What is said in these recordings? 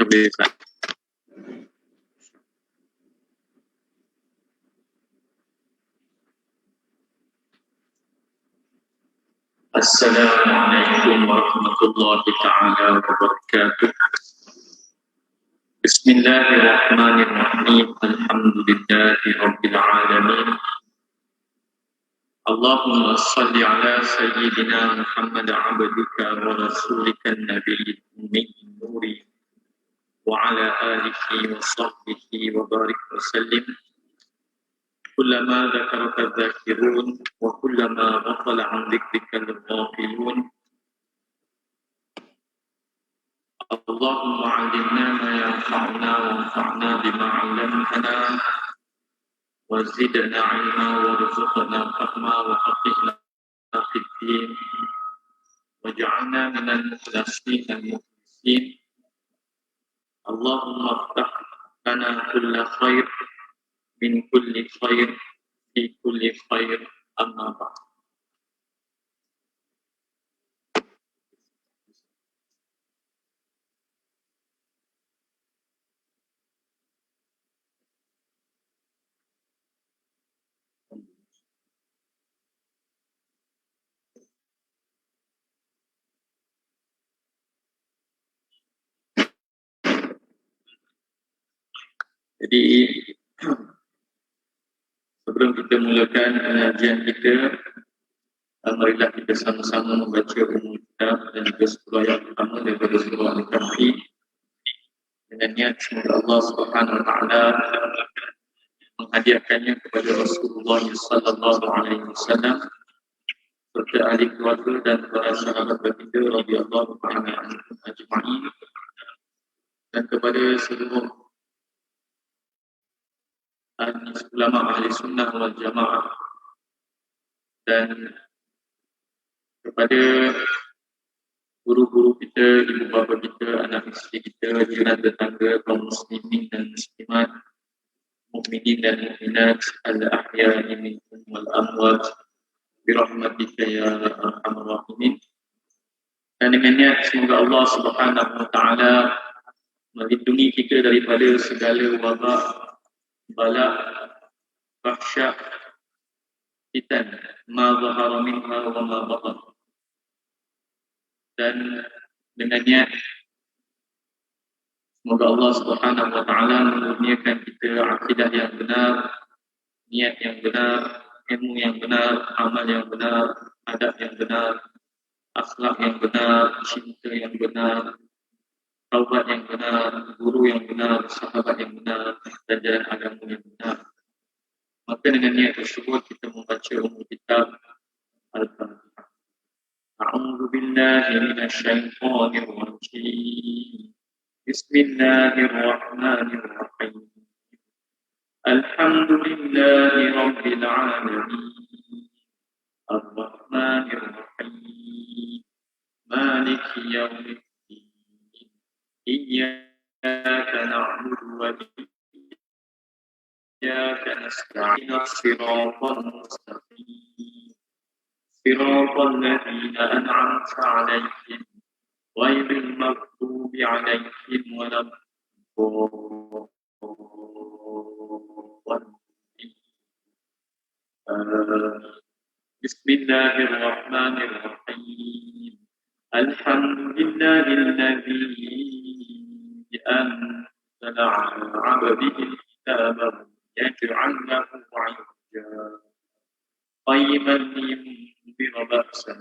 kebiasaan. Assalamualaikum warahmatullahi taala wabarakatuh. Bismillahirrahmanirrahim. Alhamdulillahi rabbil alamin. Allahumma salli ala sayyidina Muhammad abdika wa rasulika nabiyil ummi nuri wa ala alihi wa sahbihi wa barik wa sallim. Kullama dzakaraka dzakirun wa kullama ghafala an dzikrika al-ghafilun. Allahumma 'allimna ma yanfa'una wanfa'na bima 'allamtana wa zidna 'ilma warzuqna fahma wa faqihna fid din waj'alna minal mukhlasin al-mukhlisin. Allahumma iftah lana kulla khair min kulli khair fi kulli khair amma ba'd. Jadi sebelum kita mulakan pengajian kita, marilah kita sama-sama membaca umum kitab dan juga surah yang pertama daripada surah Al-Kahfi dengan niat semoga Allah Subhanahu wa taala menghadiahkannya kepada Rasulullah sallallahu alaihi wasallam serta ahli keluarga dan para sahabat baginda radhiyallahu ta'ala anhum ajma'in, dan kepada seluruh ulama ahli sunnah wal jamaah, dan kepada guru-guru kita, ibu bapa kita, anak isteri kita, jiran tetangga, kaum muslimin dan muslimat, mukminin dan mukminat, al-ahya'i minhum wal amwat birahmatika ya arhamar rahimin. Dan dengan niat semoga Allah Subhanahu wa taala melindungi kita daripada segala wabak, bala, fahsya, fitan, ma zahara minha wa ma batan. Dan dengan niat semoga Allah Subhanahu wa taala menurunkan kita akidah yang benar, niat yang benar, ilmu yang benar, amal yang benar, adab yang benar, akhlak yang benar, cinta yang benar, taubat yang benar, guru yang benar, sahabat yang benar, dan jalan agama yang benar. Maka dengan niat tersebut kita membaca umum kitab Al-Fatihah. A'udzu billahi minasy syaithanir rajim. Bismillahirrahmanirrahim. Alhamdulillahi rabbil alamin. Ar-Rahmanir Rahim. Maliki yaumiddin. Iyyaka na'budu wa iyyaka nasta'in. Shiratal mustaqim. Shiratal ladzina an'amta 'alaihim ghairil maghdubi 'alaihim waladdallin. Bismillahirrahmanirrahim. Alhamdulillahilladzi anzala 'ala 'abdihi al-kitaba yaj'aluhu 'iddan qayyiman liyunzira ba'san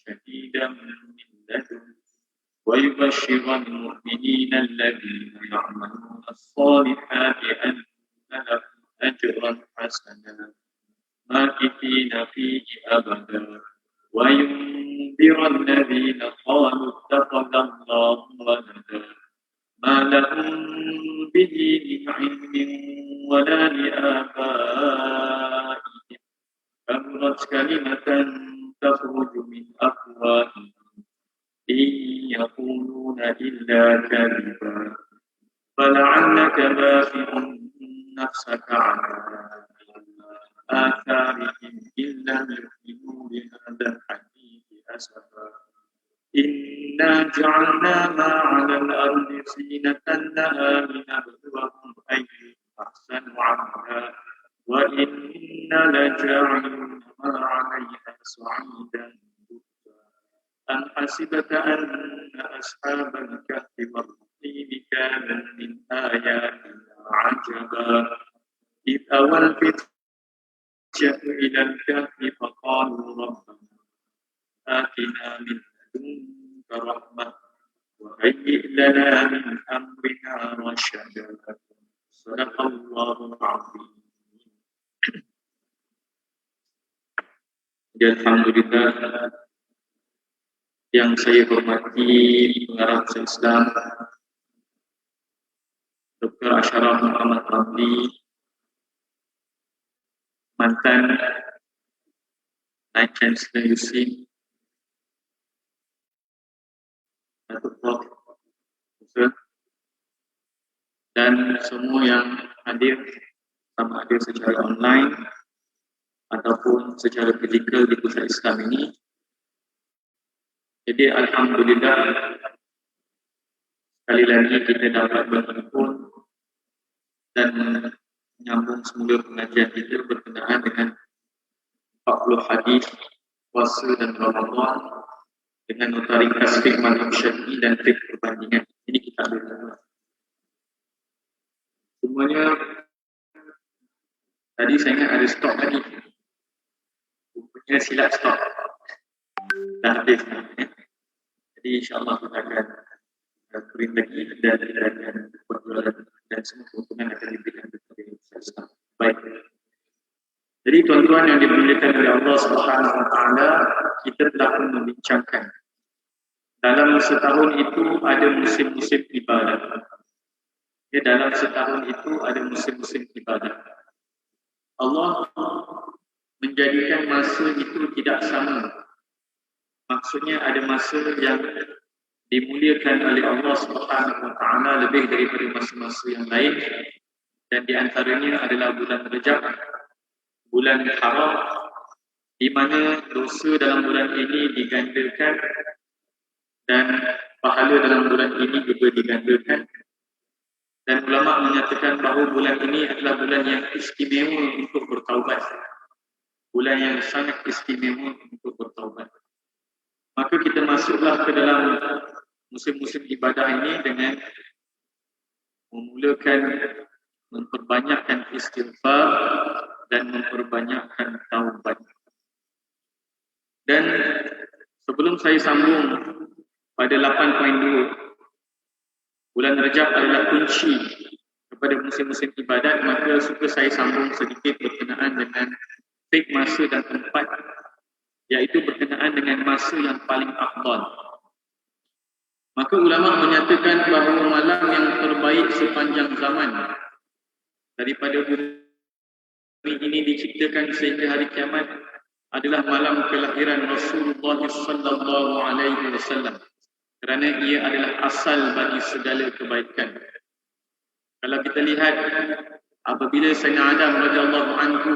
shadidan min ladunhu wa yubashshira al-mu'minina alladhina ya'maluna as-salihati anna lahum ajran hasanan makithina fihi abada wa yunzira alladhina qalu ittakhadha Allahu walada ma lahum bihi min 'ilmin wa la li'abaihim kaburat kalimatan takhruju min afwahihim in yaquluna illa kadhiba fala'allaka baqi'un nafsaka 'ala آثارهم إن لم يؤمنوا بهذا الحديث أسفا إنا جعلنا ما على الأرض زينة أنها لنبلوهم أيهم أحسن عملا وإنا لجاعلون ما عليها صعيدا أم حسبت أن أصحاب الكهف والرقيم كانوا من آياتنا عجبا إذ أوى الفتية إلى الكهف فقالوا ربنا آتنا من لدنك رحمة وهيئ لنا من أمرنا رشدا صدق الله العظيم. Alhamdulillah, yang saya hormati pengarah Islam Dr. Ashraf Muhammad Ramli, mantan Naib Chancellor USIM, Datuk Prof. dan semua yang hadir, sama ada secara online ataupun secara fizikal di pusat Islam ini. Jadi Alhamdulillah, sekali lagi kita dapat berkumpul dan menyambung semula pengajian kita berkenaan dengan 40 hadis puasa dan Ramadan dengan nota ringkas fiqh mazhab Syafi'i dan fiqh perbandingan. Ini kita ada semuanya. Tadi saya ingat ada stok lagi, rupanya silap stok dah habis. Jadi insyaAllah kita akan print lagi dan akan berjualan dan semua keuntungan akan diberikan kepada Islam. Baik. Jadi tuan-tuan yang dimuliakan oleh Allah Subhanahu Wa Taala, kita telah pun membincangkan dalam setahun itu ada musim-musim ibadah. Ya, dalam setahun itu ada musim-musim ibadah. Allah menjadikan masa itu tidak sama. Maksudnya ada masa yang dimuliakan oleh Allah Subhanahu Wa Taala lebih daripada masa-masa yang lain, dan di antaranya adalah bulan Rajab, bulan haram, di mana dosa dalam bulan ini digandakan dan pahala dalam bulan ini juga digandakan. Dan ulama menyatakan bahawa bulan ini adalah bulan yang istimewa untuk bertaubat, bulan yang sangat istimewa untuk bertaubat. Maka kita masuklah ke dalam musim-musim ibadah ini dengan memulakan memperbanyakkan istighfar dan memperbanyakkan taubat. Dan sebelum saya sambung pada 8.2, bulan Rajab adalah kunci kepada musim-musim ibadat, maka suka saya sambung sedikit berkenaan dengan fiqh masa dan tempat, iaitu berkenaan dengan masa yang paling afdal. Maka ulama menyatakan bahawa malam yang terbaik sepanjang zaman daripada bumi ini diciptakan sehingga hari kiamat adalah malam kelahiran Rasulullah sallallahu alaihi wasallam, kerana ia adalah asal bagi segala kebaikan. Kalau kita lihat apabila Sayyidina Adam radhiyallahu anhu,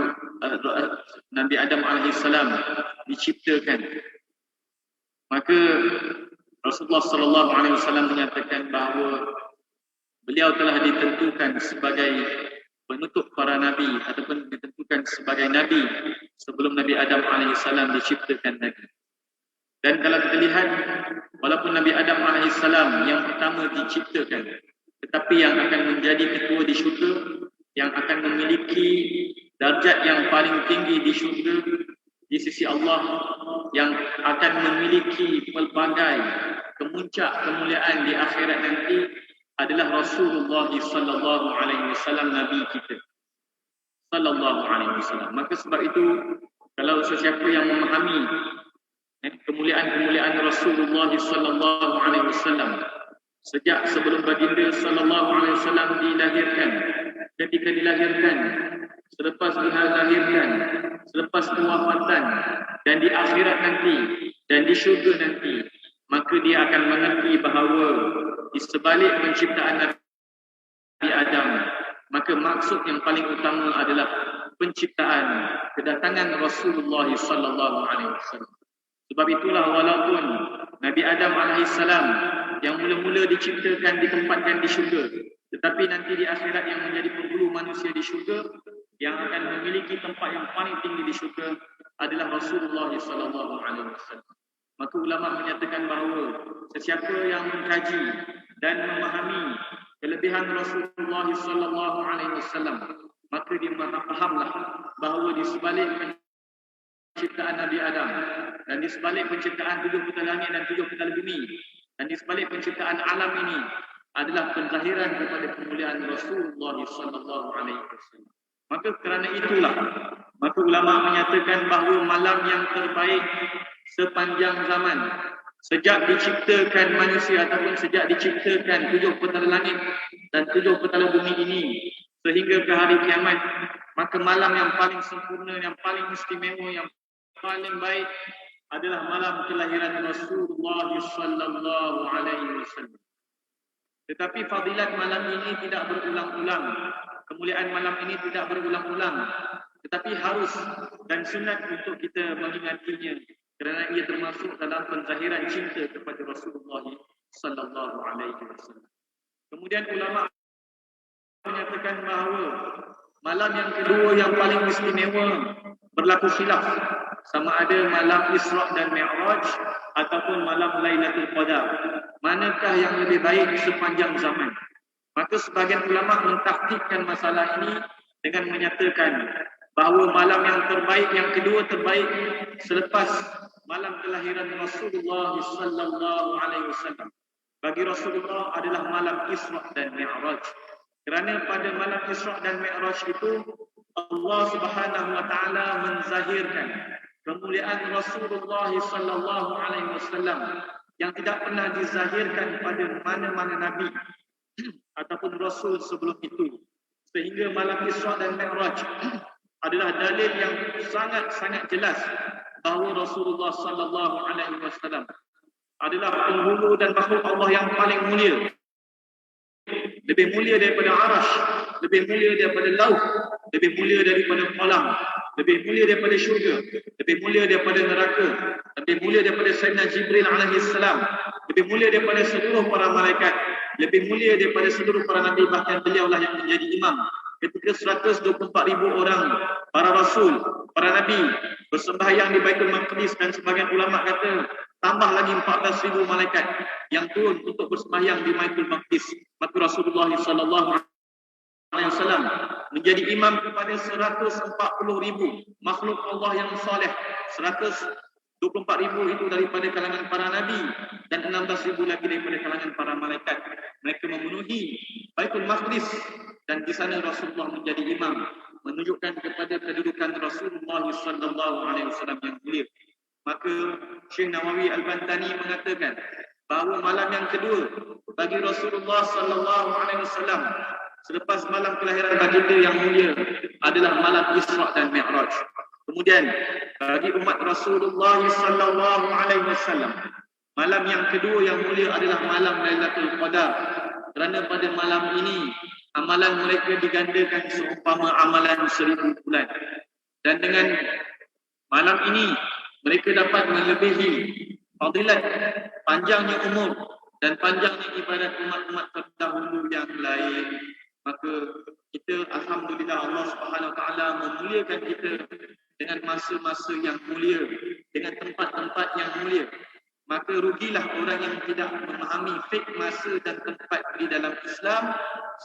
Nabi Adam alaihi salam diciptakan, maka Rasulullah sallallahu alaihi wasallam menyatakan bahawa beliau telah ditentukan sebagai penutup para nabi ataupun ditentukan sebagai nabi sebelum Nabi Adam alaihi salam diciptakan lagi. Dan kalau kita lihat, walaupun Nabi Adam AS yang pertama diciptakan, tetapi yang akan menjadi ketua di syurga, yang akan memiliki darjat yang paling tinggi di syurga di sisi Allah, yang akan memiliki pelbagai kemuncak kemuliaan di akhirat nanti adalah Rasulullah sallallahu alaihi wasallam, nabi kita sallallahu alaihi wasallam. Maka sebab itu, kalau sesiapa yang memahami kemuliaan-kemuliaan Rasulullah sallallahu alaihi wasallam sejak sebelum baginda sallallahu alaihi wasallam dilahirkan, ketika dilahirkan, selepas dilahirkan, selepas kewafatan, dan di akhirat nanti, dan di syurga nanti, maka dia akan mengerti bahawa di sebalik penciptaan Nabi Adam, maka maksud yang paling utama adalah penciptaan, kedatangan Rasulullah sallallahu alaihi wasallam. Sebab itulah walaupun Nabi Adam AS yang mula-mula diciptakan, ditempatkan di syurga, Tetapi nanti di akhirat yang menjadi penghulu manusia di syurga, yang akan memiliki tempat yang paling tinggi di syurga adalah Rasulullah sallallahu alaihi wasallam. Maka ulama menyatakan bahawa sesiapa yang mengkaji dan memahami kelebihan Rasulullah sallallahu alaihi wasallam, maka dia fahamlah bahawa di sebalik penciptaan Nabi Adam dan di sebalik penciptaan 7 petal langit dan 7 petal bumi dan di sebalik penciptaan alam ini adalah penzahiran kepada kemuliaan Rasulullah sallallahu alaihi wasallam. Maka kerana itulah maka ulama menyatakan bahawa malam yang terbaik sepanjang zaman, sejak diciptakan manusia ataupun sejak diciptakan 7 petala langit dan 7 petala bumi ini sehingga ke hari kiamat, maka malam yang paling sempurna, yang paling istimewa, yang paling baik adalah malam kelahiran Rasulullah sallallahu alaihi wasallam. Tetapi fadilat malam ini tidak berulang-ulang. Kemuliaan malam ini tidak berulang-ulang. Tetapi harus dan sunat untuk kita mengingatinya kerana ia termasuk dalam penzahiran cinta kepada Rasulullah sallallahu alaihi wasallam. Kemudian ulama menyatakan bahawa malam yang kedua yang paling istimewa berlaku khilaf, sama ada malam Isra' dan Mi'raj ataupun malam Lailatul Qadar. Manakah yang lebih baik sepanjang zaman? Maka sebagian ulama mentahqiqkan masalah ini dengan menyatakan bahawa malam yang terbaik, yang kedua terbaik selepas malam kelahiran Rasulullah sallallahu alaihi wasallam bagi Rasulullah adalah malam Isra' dan Mi'raj. Kerana pada malam Isra' dan Mi'raj itu Allah Subhanahu wa taala menzahirkan kemuliaan Rasulullah sallallahu alaihi wasallam yang tidak pernah dizahirkan pada mana-mana nabi ataupun rasul sebelum itu. Sehingga malam Isra' dan Mi'raj adalah dalil yang sangat-sangat jelas bahawa Rasulullah sallallahu alaihi wasallam adalah penghulu dan makhluk Allah yang paling mulia. Lebih mulia daripada Arash, lebih mulia daripada Lauh, lebih mulia daripada Qalam, lebih mulia daripada syurga, lebih mulia daripada neraka, lebih mulia daripada Sayyidina Jibril alaihi salam, lebih mulia daripada seluruh para malaikat, lebih mulia daripada seluruh para nabi, bahkan beliaulah yang menjadi imam ketika 124,000 orang para rasul, para nabi bersembahyang di Baitul Maqdis, dan sebagian ulama kata tambah lagi 14,000 malaikat yang turun untuk bersembahyang di Baitul Maqdis. Maka Rasulullah sallallahu alaihi wasallam menjadi imam kepada 140,000 makhluk Allah yang soleh. 124,000 itu daripada kalangan para nabi dan 16,000 lagi daripada kalangan para malaikat. Mereka memenuhi Baitul Maqdis dan di sana Rasulullah menjadi imam, menunjukkan kepada kedudukan Rasulullah sallallahu alaihi wasallam yang mulia. Maka Syekh Nawawi Al-Bantani mengatakan bahawa malam yang kedua bagi Rasulullah sallallahu alaihi wasallam selepas malam kelahiran baginda yang mulia adalah malam Isra' dan Mi'raj. Kemudian bagi umat Rasulullah sallallahu alaihi wasallam malam yang kedua yang mulia adalah malam Lailatul Qadar. Kerana pada malam ini amalan mereka digandakan seumpama amalan 1000 bulan. Dan dengan malam ini mereka dapat melebihi fadilat panjangnya umur dan panjangnya ibadat umat-umat terdahulu yang lain. Maka kita alhamdulillah Allah Subhanahu wa taala memuliakan kita dengan masa-masa yang mulia, dengan tempat-tempat yang mulia. Maka rugilah orang yang tidak memahami fik masa dan tempat di dalam Islam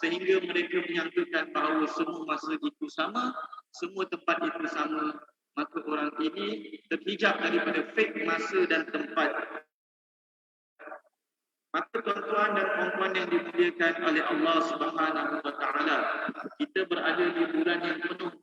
sehingga mereka menyangkakan bahawa semua masa itu sama, semua tempat itu sama. Maka orang ini terhijab daripada fik masa dan tempat. Maka tuan-tuan dan puan-puan yang dimuliakan oleh Allah Subhanahu wa taala, kita berada di bulan yang penuh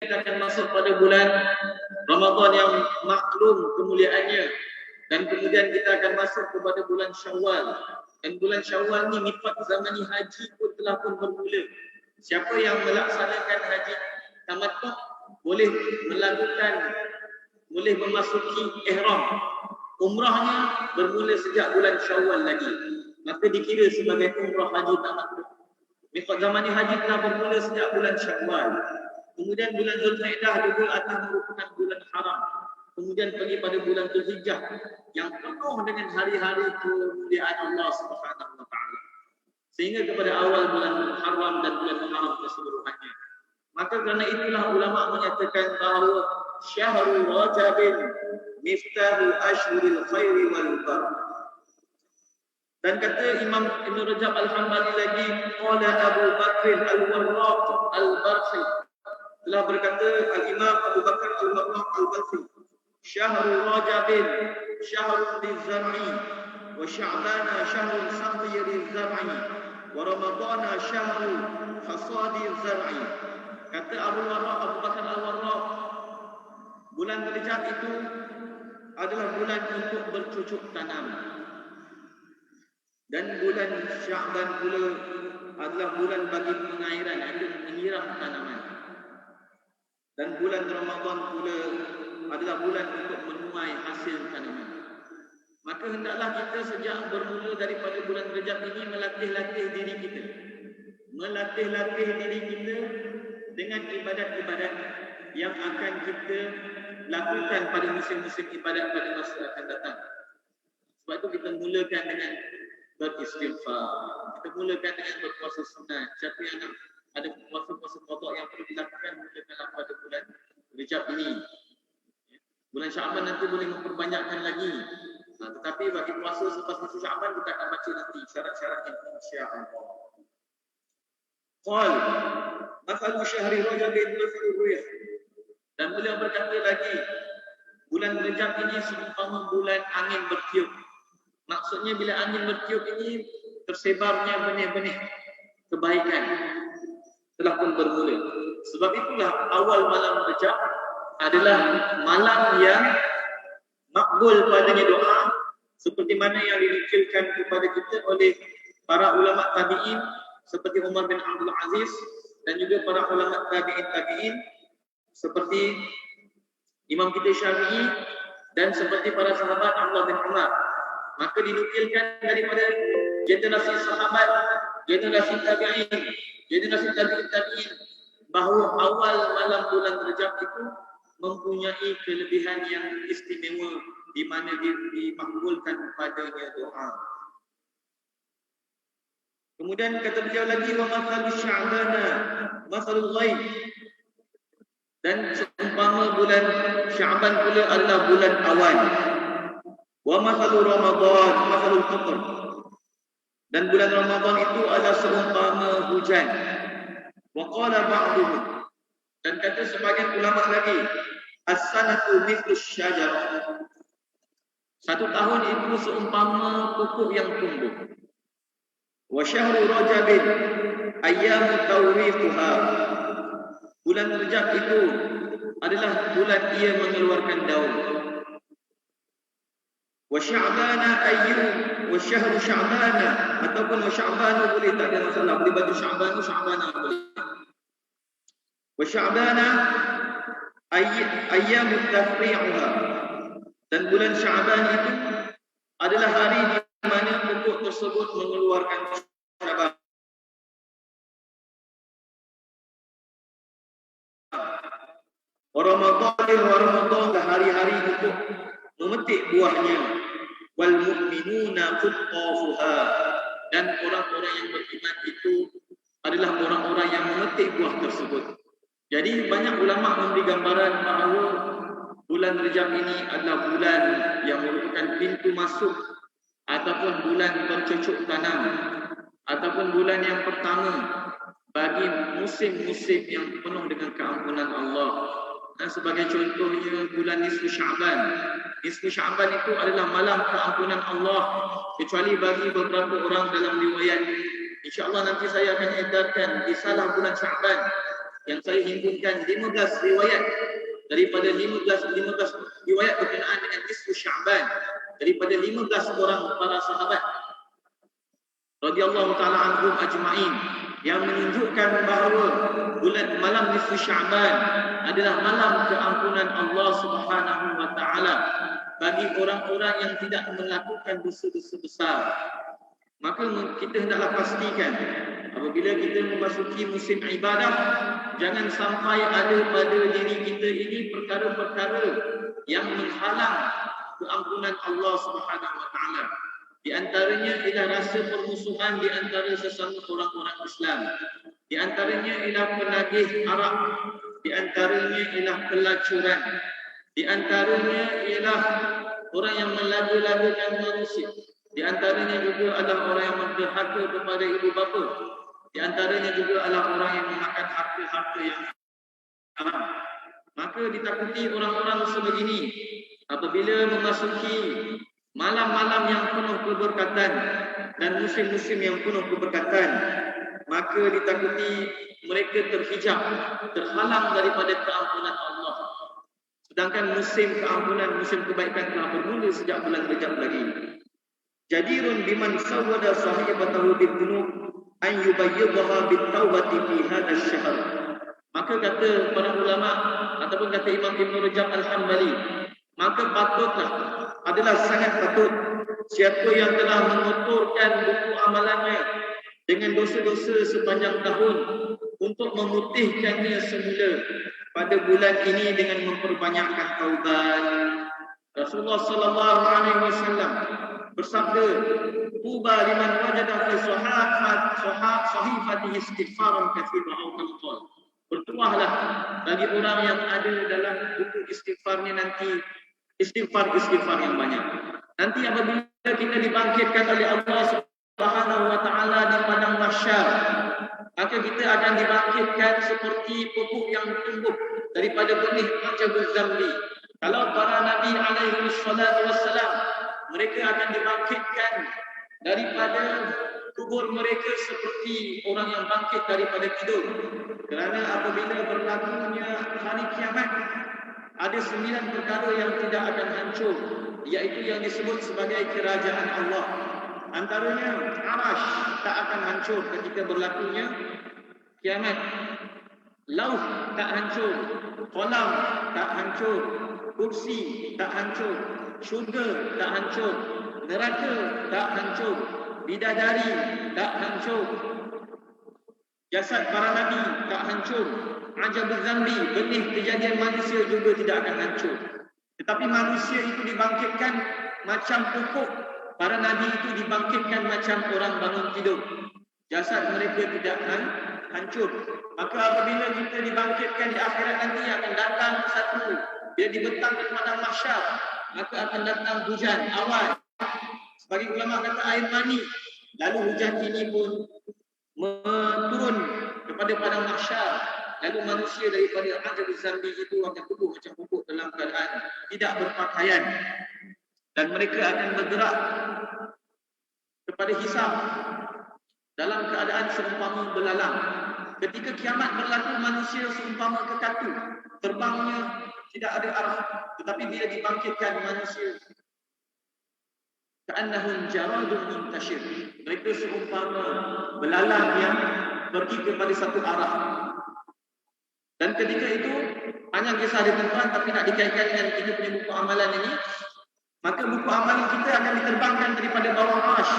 kita akan masuk pada bulan Ramadan yang maklum kemuliaannya, dan kemudian kita akan masuk kepada bulan Syawal. Dan bulan Syawal ni miqat zamani haji pun telah pun bermula. Siapa yang melaksanakan haji tamattu boleh memasuki ihram. Umrahnya bermula sejak bulan Syawal lagi, maka dikira sebagai umrah haji tamattu. Miqat zamani haji telah bermula sejak bulan Syawal. Kemudian bulan Zulkaidah juga akan merupakan bulan haram. Kemudian pergi pada bulan Zulhijjah yang penuh dengan hari-hari kemuliaan Allah Subhanahu wa taala. Sehingga kepada awal bulan Muharram dan bulan Haram keseluruhannya. Maka kerana itulah ulama menyatakan bahawa Syahrul Rajab miftahu ashhuril khairi wal barakah. Dan kata Imam Ibn Rajab Al-Hanbali lagi, qala Abu Bakr Al-Warraq Al-Barqi, telah berkata Al-Imam Abu Bakar Al-Warraq Al-Barqi, Syahrul Rajab syahrul lizar'i wa Sya'bana syahrul saqi lizar'i wa Ramadana syahrul hasadi lizar'i. Kata Abu Bakar Al-Warraq, bulan Rajab itu adalah bulan untuk bercucuk tanam, dan bulan Sya'ban pula adalah bulan bagi pengairan, untuk menyiram tanaman. Dan bulan Ramadan pula adalah bulan untuk menuai hasil tanaman. Maka hendaklah kita sejak bermula daripada bulan Rajab ini melatih-latih diri kita. Melatih-latih diri kita dengan ibadat-ibadat yang akan kita lakukan pada musim-musim ibadat pada masa akan datang. Sebab itu kita mulakan dengan beristighfar. Kita mulakan dengan berpuasa sunat. Siapa yang nak ada puasa-puasa qada yang perlu dilakukan, mulakanlah pada bulan Rajab ini. Bulan Sya'ban nanti boleh memperbanyakkan lagi. Tetapi bagi puasa selepas masuk Sya'ban kita akan baca nanti syarat-syaratnya insya-Allah. Qal masalu syahri Rajab masalu riyah. Dan beliau berkata lagi, bulan Rajab ini seumpama bulan angin bertiup. Maksudnya bila angin bertiup ini tersebarnya benih-benih kebaikan telah pun bermula. Sebab itulah awal malam Rajab adalah malam yang makbul padanya doa, seperti mana yang dinukilkan kepada kita oleh para ulama tabi'in seperti Umar bin Abdul Aziz, dan juga para ulama tabi'in seperti Imam kita Syafi'i, dan seperti para sahabat Abdullah bin Umar. Maka dinukilkan daripada generasi sahabat, generasi tabi'in, generasi tabi'in bahawa awal malam bulan Rajab itu mempunyai kelebihan yang istimewa di mana dimakbulkan padanya doa. Kemudian kata beliau lagi, wa masalu Sya'bana masalul ghaib. Dan seumpama bulan Sya'ban pula adalah bulan awan. Wa masalu Ramadan masalul qatr. Dan bulan Ramadan itu adalah seumpama hujan. Wa qala ba'duhum. Dan kata sebagian ulama lagi, as-sanatu mithlu syajarah. Satu tahun itu seumpama pokok yang tumbuh. Wa syahru Rajab ayyamu tawriquha. Bulan Rajab itu adalah bulan ia mengeluarkan daun. Wa Sya'bana wa syahru Sya'bana, ataupun wa Sya'bana boleh, tak ada masalah. Boleh baca Sya'bana boleh. Wa Sya'bana ayyamu tafri'uha. Dan bulan Sya'ban itu adalah hari di mana pokok tersebut mengeluarkan cabang. Ramadan hari-hari untuk memetik buahnya. Wal mu'minuna quttafuha. Dan orang-orang yang beriman itu adalah orang-orang yang memetik buah tersebut. Jadi banyak ulama memberi gambaran bahawa bulan Rajab ini adalah bulan yang merupakan pintu masuk ataupun bulan bercocok tanam, ataupun bulan yang pertama bagi musim-musim yang penuh dengan keampunan Allah. Dan sebagai contohnya bulan nisfu Sya'ban. Nisfu Sya'ban itu adalah malam keampunan Allah, kecuali bagi beberapa orang dalam riwayat. InsyaAllah nanti saya akan edarkan risalah bulan Sya'ban yang saya himpunkan 15 riwayat daripada 15 riwayat berkenaan dengan nisfu Sya'ban daripada 15 orang para sahabat radhiyallahu taala anhum ajma'in yang menunjukkan bahawa bulan malam nisfu Sya'ban adalah malam keampunan Allah Subhanahu wa taala bagi orang-orang yang tidak melakukan dosa-dosa besar. Maka kita hendaklah pastikan apabila kita memasuki musim ibadah, jangan sampai ada pada diri kita ini perkara-perkara yang menghalang keampunan Allah Subhanahu wa taala. Di antaranya ialah rasa permusuhan di antara sesama orang-orang Islam. Di antaranya ialah penagih arak, di antaranya ialah pelacuran, di antaranya ialah orang yang melaga-lagakan manusia. Di antaranya juga adalah orang yang berhaka kepada ibu bapa. Di antaranya juga adalah orang yang memakan harta-harta yang haram. Maka ditakuti orang-orang sebegini apabila memasuki malam-malam yang penuh keberkatan dan musim-musim yang penuh keberkatan, maka ditakuti mereka terhijab, terhalang daripada keampunan Allah. Sedangkan musim keampunan, musim kebaikan telah bermula sejak bulan Rajab lagi. Jadirun biman sawwada sahibatahu bidunub an yubayyidha bitawbati fi hadzal syahr. Maka kata para ulama ataupun kata Imam Ibn Rajab Al-Hanbali, maka patutlah, adalah sangat patut siapa yang telah mengotorkan buku amalannya dengan dosa-dosa sepanjang tahun untuk memutihkannya semula pada bulan ini dengan memperbanyakkan taubat. Rasulullah sallallahu alaihi wasallam bersabda, "Tuba liman wajada fi sahifatihi istighfaran katsiran aw qalqal." Bertuahlah bagi orang yang ada dalam buku istighfarnya nanti istighfar yang banyak. Nanti apabila kita dibangkitkan oleh Allah Subhanahu wa taala di padang mahsyar, maka kita akan dibangkitkan seperti pokok yang tumbuh daripada benih Ajabul Zambi. Kalau para nabi alaihi wassalatu wassalam, mereka akan dibangkitkan daripada kubur mereka seperti orang yang bangkit daripada tidur. Kerana apabila berlakunya hari kiamat, ada 9 perkara yang tidak akan hancur, iaitu yang disebut sebagai kerajaan Allah. Antaranya Arash tak akan hancur ketika berlakunya kiamat. Lauh tak hancur, Qalam tak hancur, kursi tak hancur, syurga tak hancur, neraka tak hancur, bidadari tak hancur, jasad para nabi tak hancur, Ajabul Zambi, benih kejadian manusia juga tidak akan hancur. Tetapi manusia itu dibangkitkan macam pokok, para nabi itu dibangkitkan macam orang bangun tidur. Jasad mereka tidak hancur. Maka apabila kita dibangkitkan di akhirat nanti akan datang satu, bila dibentang di padang mahsyar, maka akan datang hujan awan. Sebagai ulama kata air mani. Lalu hujan ini pun turun kepada padang mahsyar. Lalu manusia daripada Ajabul Zambi itu akan tubuh macam pokok dalam keadaan tidak berpakaian. Dan mereka akan bergerak kepada hisab dalam keadaan seumpama belalang. Ketika kiamat berlaku, manusia seumpama kekatu, terbangnya tidak ada arah. Tetapi bila dibangkitkan manusia, ka'annahum jaradun muntashir, mereka seumpama belalang yang pergi kepada satu arah. Dan ketika itu panjang kisah di tuan, tapi nak dikaitkan dengan kita punya buku amalan ini, maka buku amalan kita akan diterbangkan daripada bawah arsh,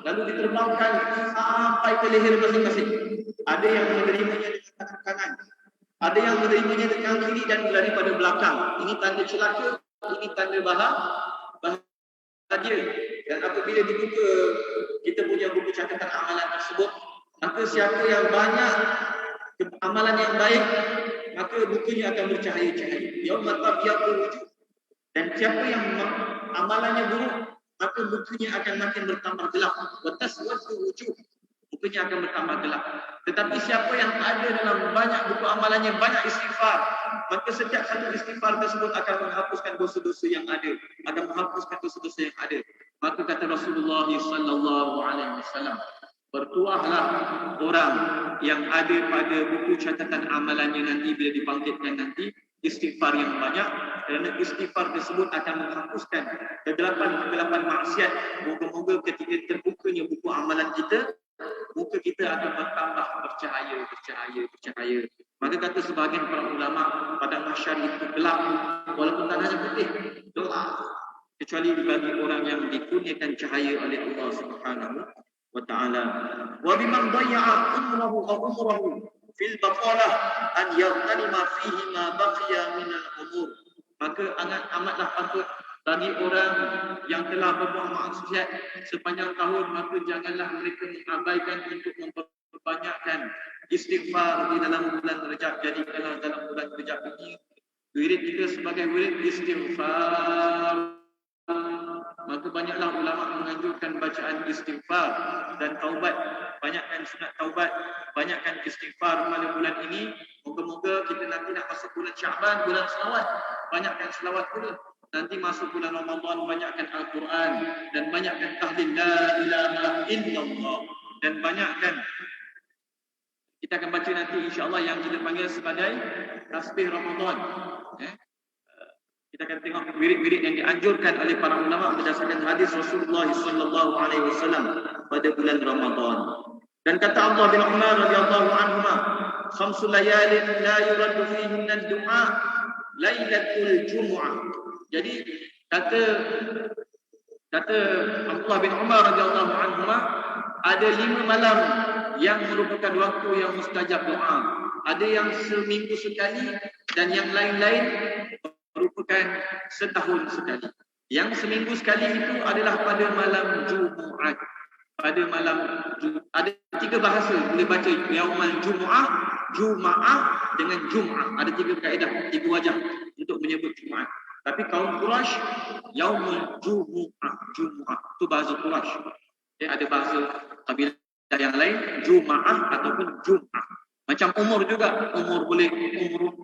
lalu diterbangkan sampai ke leher masing-masing. Ada yang menerimanya dengan tangan kanan, ada yang menerimanya dengan kiri dan daripada belakang. Ini tanda celaka, ini tanda bahagia. Dan apabila dibuka kita punya buku catatan amalan tersebut, maka siapa yang banyak amalan yang baik, maka bukunya akan bercahaya-cahaya. Yauma tabyaddu wujuh. Dan siapa yang amalannya buruk, maka bukunya akan makin bertambah gelap. Wa taswaddu wujuh. Bukunya akan bertambah gelap. Tetapi siapa yang ada dalam banyak buku amalannya, banyak istighfar, maka setiap satu istighfar tersebut akan menghapuskan dosa-dosa yang ada, akan menghapuskan dosa-dosa yang ada. Maka kata Rasulullah sallallahu alaihi wasallam, bertuahlah orang yang ada pada buku catatan amalannya nanti bila dibangkitkan nanti, istighfar yang banyak, kerana istighfar tersebut akan menghapuskan kegelapan-kegelapan maksiat. Moga-moga ketika terbukanya buku amalan kita, muka kita akan bertambah bercahaya. Maka kata sebahagian para ulama, pada mahsyar itu gelap, walaupun tanahnya putih, gelap. Kecuali bagi orang yang dikurniakan cahaya oleh Allah Subhanahu wa ta'ala. Wa biman dayya'a umrahu fil baqalah an yaghnima fihi ma baqiya min al-umur. Maka amatlah patut bagi orang yang telah berbuat maksiat sepanjang tahun, maka janganlah mereka mengabaikan untuk memperbanyakkan istighfar di dalam bulan Rajab. Jadikanlah dalam bulan Rajab ini wirid kita sebagai wirid istighfar. Maka banyaklah ulama menganjurkan bacaan istighfar dan taubat. Banyakkan sunat taubat, banyakkan istighfar pada bulan ini. Moga-moga kita nanti nak masuk bulan Syaban, bulan selawat, banyakkan selawat pula. Nanti masuk bulan Ramadan, banyakkan Al-Quran dan banyakkan tahlil la ilaha illallah, dan banyakkan, kita akan baca nanti insya-Allah yang kita panggil sebagai tasbih Ramadan. Kita akan tengok wirid-wirid yang dianjurkan oleh para ulama berdasarkan hadis Rasulullah sallallahu alaihi wasallam pada bulan Ramadan. Dan kata Allah bin Umar radhiyallahu anhuma, khamsul layalin la yuraddu fihinna ad-du'a lailatul jumu'ah. Jadi kata Abdullah bin Umar radhiyallahu anhuma, ada 5 malam yang merupakan waktu yang mustajab doa. Ada yang seminggu sekali dan yang lain-lain merupakan setahun sekali. Yang seminggu sekali itu adalah pada malam Jumaat. Pada malam ada 3 bahasa boleh baca yaumal Jumaah, Jumaah dengan Jum'ah. Ada 3 kaedah, 3 wajah untuk menyebut Jumaat. Tapi kaum Quraisy yaumul Jumu'ah, Jumu'ah itu bahasa Quraisy. Ada bahasa kabilah yang lain Jum'ah ataupun Jum'ah. Macam umur juga, umur boleh,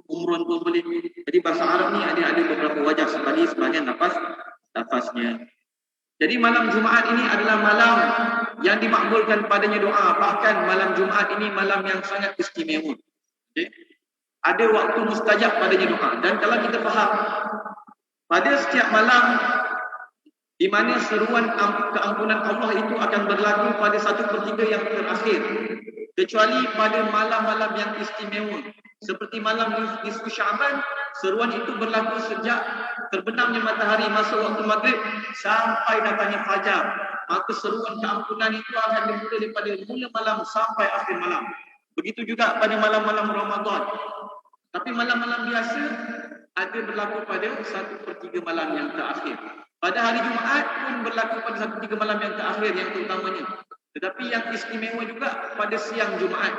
umrun pun boleh. Jadi bahasa Arab ni ada beberapa wajah sebagian lafaznya. Jadi malam Jumaat ini adalah malam yang dimakbulkan padanya doa. Bahkan malam Jumaat ini malam yang sangat istimewa. Okay? Ada waktu mustajab padanya doa. Dan kalau kita faham, pada setiap malam di mana seruan keampunan Allah itu akan berlaku pada 1/3 yang terakhir. Kecuali pada malam-malam yang istimewa. Seperti malam nisfu Syaban, seruan itu berlaku sejak terbenamnya matahari masuk waktu maghrib sampai datangnya fajar. Maka seruan keampunan itu akan dimulai daripada mula malam sampai akhir malam. Begitu juga pada malam-malam Ramadan. Tapi malam-malam biasa ada berlaku pada 1/3 malam yang terakhir. Pada hari Jumaat pun berlaku pada 1/3 malam yang terakhir yang terutamanya. Tetapi yang istimewa juga pada siang Jumaat.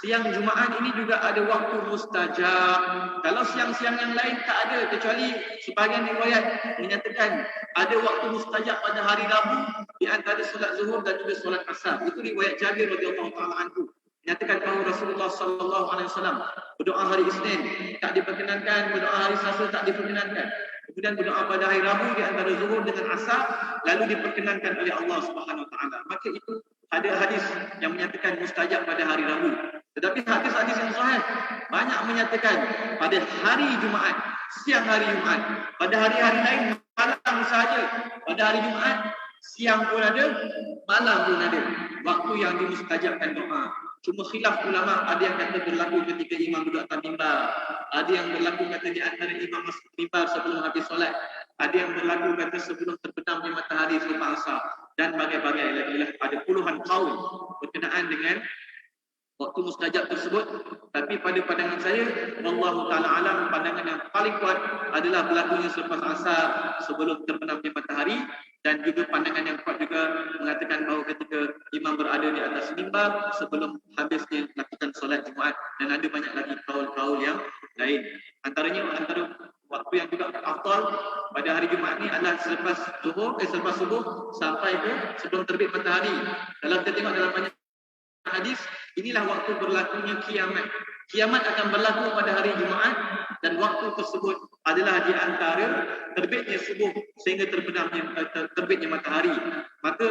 Siang Jumaat ini juga ada waktu mustajab. Kalau siang-siang yang lain tak ada, kecuali sebahagian riwayat menyatakan ada waktu mustajab pada hari Rabu di antara solat Zuhur dan juga solat Asar. Itu riwayat Jabir radhiyallahu taala anhu. Menyatakan bahawa Rasulullah sallallahu alaihi wasallam berdoa hari Isnin tak diperkenankan, berdoa hari Selasa tak diperkenankan. Kemudian berdoa pada hari Rabu di antara Zuhur dengan Asar lalu diperkenankan oleh Allah Subhanahu wa taala. Maka itu ada hadis yang menyatakan mustajab pada hari Rabu. Tetapi hadis-hadis yang sahih banyak menyatakan pada hari Jumaat, siang hari Jumaat. Pada hari-hari lain malam sahaja. Pada hari Jumaat siang pun ada, malam pun ada. Waktu yang dimustajabkan doa. Cuma khilaf ulama, ada yang kata berlaku ketika imam duduk atas mimbar, ada yang berlaku kata di antara imam masuk mimbar sebelum habis solat, ada yang berlaku kata sebelum terbenamnya matahari selepas asar, dan bagai-bagai lagi. Ada puluhan kaul berkenaan dengan waktu mustajab tersebut. Tapi pada pandangan saya, wallahu taala alam, pandangan yang paling kuat adalah berlakunya selepas asar sebelum terbenamnya matahari. Dan juga pandangan yang kuat juga mengatakan bahawa ketika imam berada di atas mimbar sebelum habisnya lakukan solat Jumaat. Dan ada banyak lagi kaul-kaul yang lain. Antara waktu yang juga afdal pada hari Jumaat ni adalah selepas subuh sampai ke sebelum terbit matahari. Kalau kita tengok dalam banyak hadis, inilah waktu berlakunya kiamat. Kiamat akan berlaku pada hari Jumaat dan waktu tersebut adalah di antara terbitnya subuh sehingga terbitnya matahari. Maka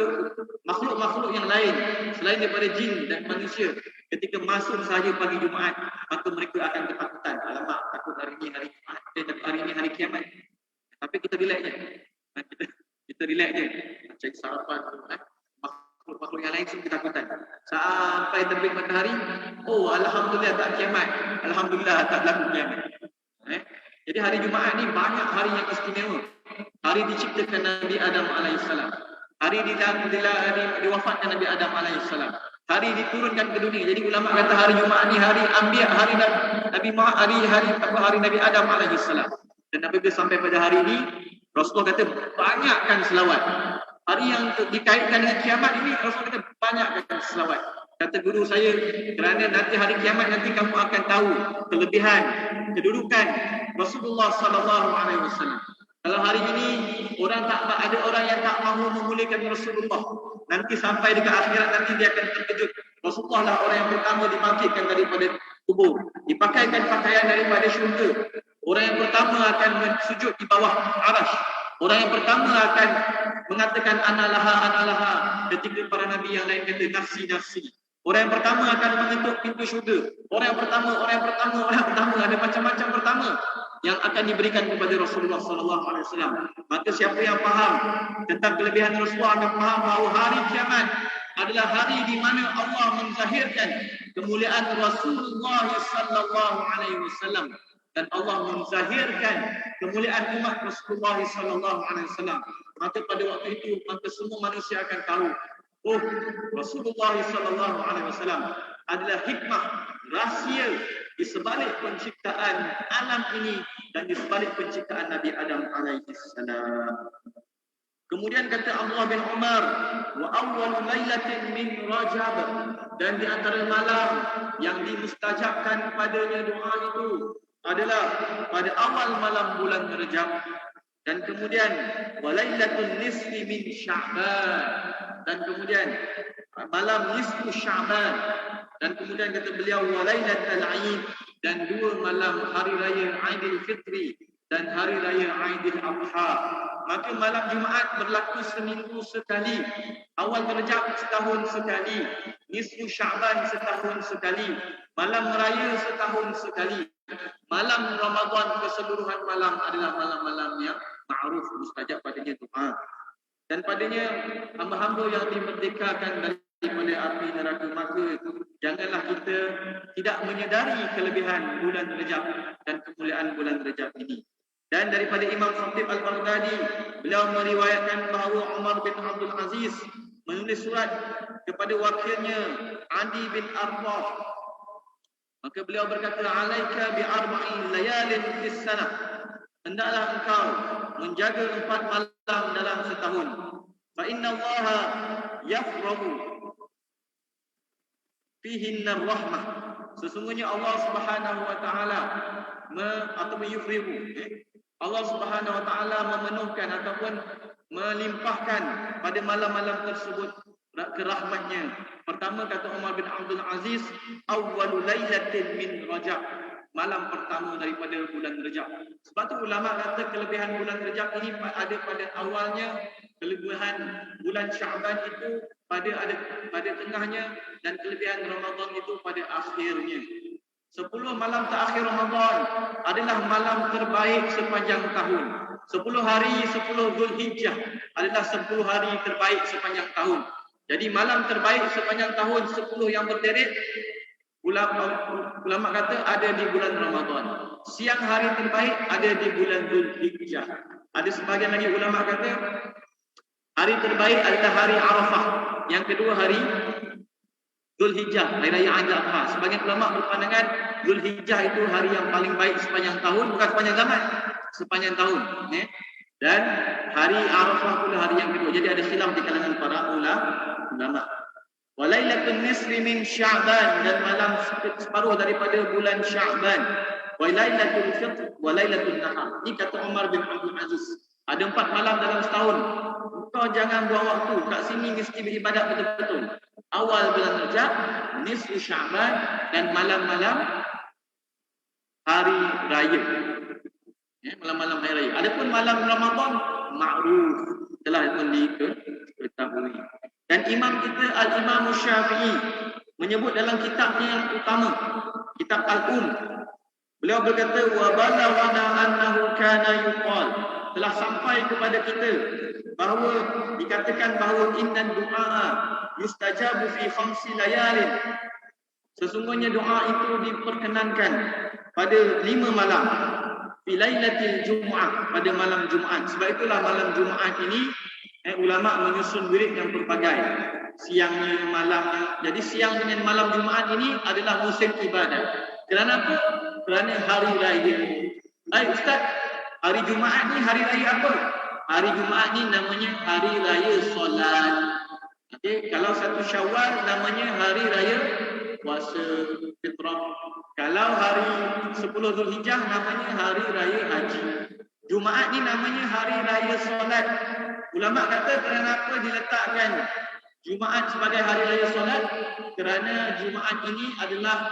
makhluk-makhluk yang lain selain daripada jin dan manusia ketika masuk sahaja pagi Jumaat, maka mereka akan ketakutan. Alamak, takut hari ini hari Jumaat, takut hari ini hari kiamat. Tapi kita relax je. Kita relax je. Cari sarapan. Makhluk-makhluk yang lain semua ketakutan. Sampai terbit matahari, oh alhamdulillah tak kiamat. Alhamdulillah tak berlaku kiamat. Jadi hari Jumaat ni banyak hari yang istimewa. Hari diciptakan Nabi Adam alaihissalam. Hari diwafatkan Nabi Adam alaihissalam. Hari diturunkan ke dunia. Jadi ulama kata hari Jumaat ni hari Anbiya, hari Nabi Adam alaihissalam. Dan apabila sampai pada hari ini, Rasulullah kata banyakkan selawat. Hari yang dikaitkan dengan kiamat ini, Rasulullah kata banyakkan selawat. Kata guru saya, kerana nanti hari kiamat nanti kamu akan tahu kelebihan, kedudukan Rasulullah sallallahu alaihi wasallam. Kalau hari ini ada orang yang tak mahu memuliakan Rasulullah, nanti sampai dekat akhirat nanti dia akan terkejut. Rasulullah lah orang yang pertama dibangkitkan daripada kubur, dipakaikan pakaian daripada syurga. Orang yang pertama akan sujud di bawah arasy. Orang yang pertama akan mengatakan analaha ketika para nabi yang lain kata nafsi. Orang yang pertama akan mengetuk pintu syurga. Orang yang pertama ada macam-macam pertama yang akan diberikan kepada Rasulullah sallallahu alaihi wasallam. Maka siapa yang faham tentang kelebihan Rasulullah akan faham bahawa hari kiamat adalah hari di mana Allah menzahirkan kemuliaan Rasulullah sallallahu alaihi wasallam dan Allah menzahirkan kemuliaan umat Rasulullah sallallahu alaihi wasallam. Maka pada waktu itu maka semua manusia akan tahu, oh, Rasulullah sallallahu alaihi wasallam adalah hikmah, rahsia di sebalik penciptaan alam ini dan di sebalik penciptaan Nabi Adam alaihi salam. Kemudian kata Abdullah bin Umar, wa awwal lailatin min Rajab, dan di antara malam yang dimustajabkan padanya doa itu adalah pada awal malam bulan Rajab. Dan kemudian walailatul nisfi min Sya'ban, dan kemudian malam nisfu Sya'ban, dan kemudian kata beliau walailatul Aid, dan dua malam hari raya Aidil Fitri dan hari raya Aidil Adha. Maka malam Jumaat berlaku seminggu sekali, awal Rajab setahun sekali, nisfu Sya'ban setahun sekali, malam raya setahun sekali. Malam Ramadan keseluruhan malam adalah malam-malam yang ma'ruf mustajab padanya doa. Dan padanya hamba-hamba yang dimerdekakan daripada api neraka, maka janganlah kita tidak menyedari kelebihan bulan Rajab dan kemuliaan bulan Rajab ini. Dan daripada Imam Khatib Al-Baghdadi, beliau meriwayatkan bahawa Umar bin Abdul Aziz menulis surat kepada wakilnya Adi bin Arqah. Maka beliau berkata, alaika bi arba'in layalin fis sanah, hendaklah engkau menjaga 4 malam dalam setahun. Fa inna Allah yafrahu fihinna rahmah, sesungguhnya Allah Subhanahu wa taala Allah Subhanahu wa taala memenuhkan ataupun melimpahkan pada malam-malam tersebut kerahmatnya. Pertama kata Umar bin Abdul Aziz, awwalu lailatin min Rajab, malam pertama daripada bulan Rajab. Sebab tu ulama kata kelebihan bulan Rajab ini ada pada awalnya, kelebihan bulan Sya'ban itu pada tengahnya, dan kelebihan Ramadan itu pada akhirnya. 10 malam terakhir Ramadan adalah malam terbaik sepanjang tahun. 10 hari 10 Zulhijjah adalah 10 hari terbaik sepanjang tahun. Jadi malam terbaik sepanjang tahun 10 yang berderet, ulama kata ada di bulan Ramadan. Siang hari terbaik ada di bulan Zulhijjah. Ada sebagian lagi ulama kata hari terbaik adalah hari Arafah. Yang kedua hari Zulhijjah, hari raya Aidil Adha. Sebagian ulama berpandangan Zulhijjah itu hari yang paling baik sepanjang tahun, bukan sepanjang zaman, sepanjang tahun. Dan hari Arafah pula hari yang kedua. Jadi ada khilaf di kalangan para ulama. Walailatul nisfi min Sya'ban, dan malam separuh daripada bulan Sya'ban. Walailatul fitr, walailatul nahar. Ini kata Umar bin Abdul Aziz. Ada 4 malam dalam setahun. Kau jangan buang waktu. Kat sini mesti beribadat betul-betul. Awal bulan Rajab, nisfu Sya'ban, dan malam-malam hari raya. Malam-malam hari raya. Adapun malam Ramadan ma'ruf, telah pun diketahui. Dan imam kita Al-Imam Syafi'i menyebut dalam kitabnya yang utama, kitab beliau berkata wa balaghana annahu kana yuqal, telah sampai kepada kita bahawa dikatakan bahawa innan du'a yustajabu fi khamsi layalin, sesungguhnya doa itu diperkenankan pada 5 malam, fi lailatul jumu'ah, pada malam Jumaat. Sebab itulah malam Jumaat ini ulama menyusun wirid yang berbagai, siangnya, malamnya. Jadi siang dengan malam Jumaat ini adalah musim ibadat. Kerana apa? Kerana hari raya. Ustaz, hari Jumaat ni hari raya apa? Hari Jumaat ni namanya hari raya solat. Okey, kalau 1 Syawal namanya hari raya puasa fitrah. Kalau hari 10 Zulhijjah namanya hari raya haji. Jumaat ni namanya hari raya solat. Ulama kata kerana apa diletakkan Jumaat sebagai hari raya solat? Kerana Jumaat ini adalah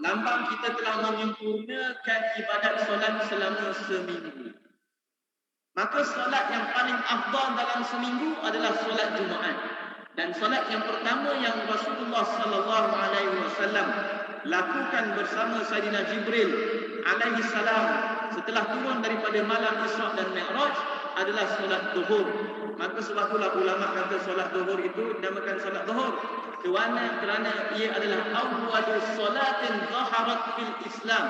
lambang kita telah menyempurnakan ibadat solat selama seminggu. Maka solat yang paling afdal dalam seminggu adalah solat Jumaat. Dan solat yang pertama yang Rasulullah sallallahu alaihi wasallam lakukan bersama Sayyidina Jibril alaihi salam setelah turun daripada malam Isra dan Mi'raj adalah solat zuhur. Maka sebab itulah ulama kata solat zuhur itu dinamakan solat zuhur kerana ia adalah awwalus salatin zaharat fil Islam.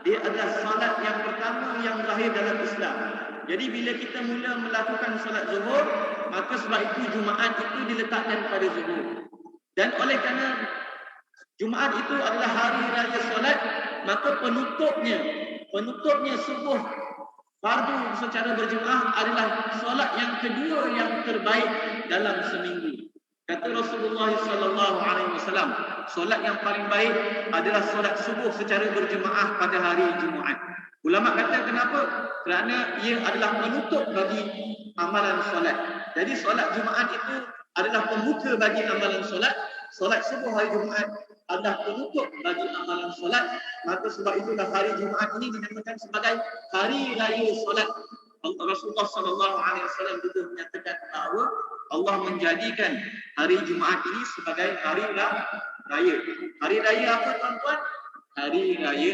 Dia adalah solat yang pertama yang lahir dalam Islam. Jadi bila kita mula melakukan solat zuhur, maka sebab itu Jumaat itu diletakkan pada zuhur. Dan oleh kerana Jumaat itu adalah hari raya solat, maka penutupnya subuh fardu secara berjemaah adalah solat yang kedua yang terbaik dalam seminggu. Kata Rasulullah sallallahu alaihi wasallam, solat yang paling baik adalah solat subuh secara berjemaah pada hari Jumaat. Ulama kata kenapa? Kerana ia adalah penutup bagi amalan solat. Jadi solat Jumaat itu adalah pembuka bagi amalan solat. Solat subuh hari Jumaat adalah penutup bagi amalan solat. Maka sebab itulah hari Jumaat ini dinamakan sebagai hari raya solat. Rasulullah sallallahu alaihi wasallam juga menyatakan bahawa Allah menjadikan hari Jumaat ini sebagai hari raya. Hari raya apa tuan-tuan? Hari raya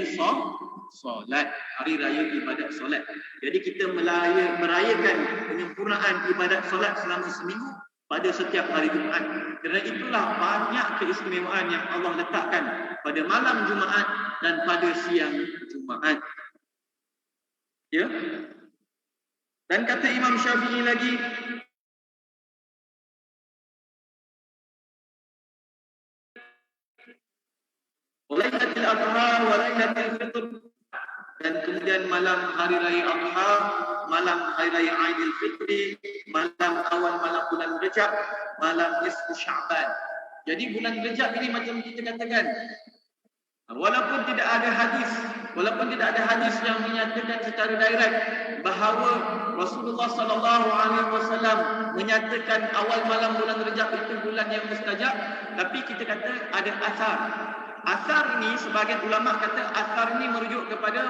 solat, hari raya ibadat solat. Jadi kita merayakan penyempurnaan ibadat solat selama seminggu pada setiap hari Jumaat. Kerana itulah banyak keistimewaan yang Allah letakkan pada malam Jumaat dan pada siang Jumaat. Ya. Dan kata Imam Syafi'i lagi, Lailatul Adha wa Lailatul Fitr, dan kemudian malam hari raya Adha, malam hari raya Aidil Fitri, malam awal malam bulan Rejab, malam nisfu Sya'ban. Jadi bulan Rejab ini macam kita katakan, walaupun tidak ada hadis yang menyatakan secara direct bahawa Rasulullah sallallahu alaihi wasallam menyatakan awal malam bulan Rejab itu bulan yang mustajab, tapi kita kata ada asar. Asar ini sebagian ulama kata asar ini merujuk kepada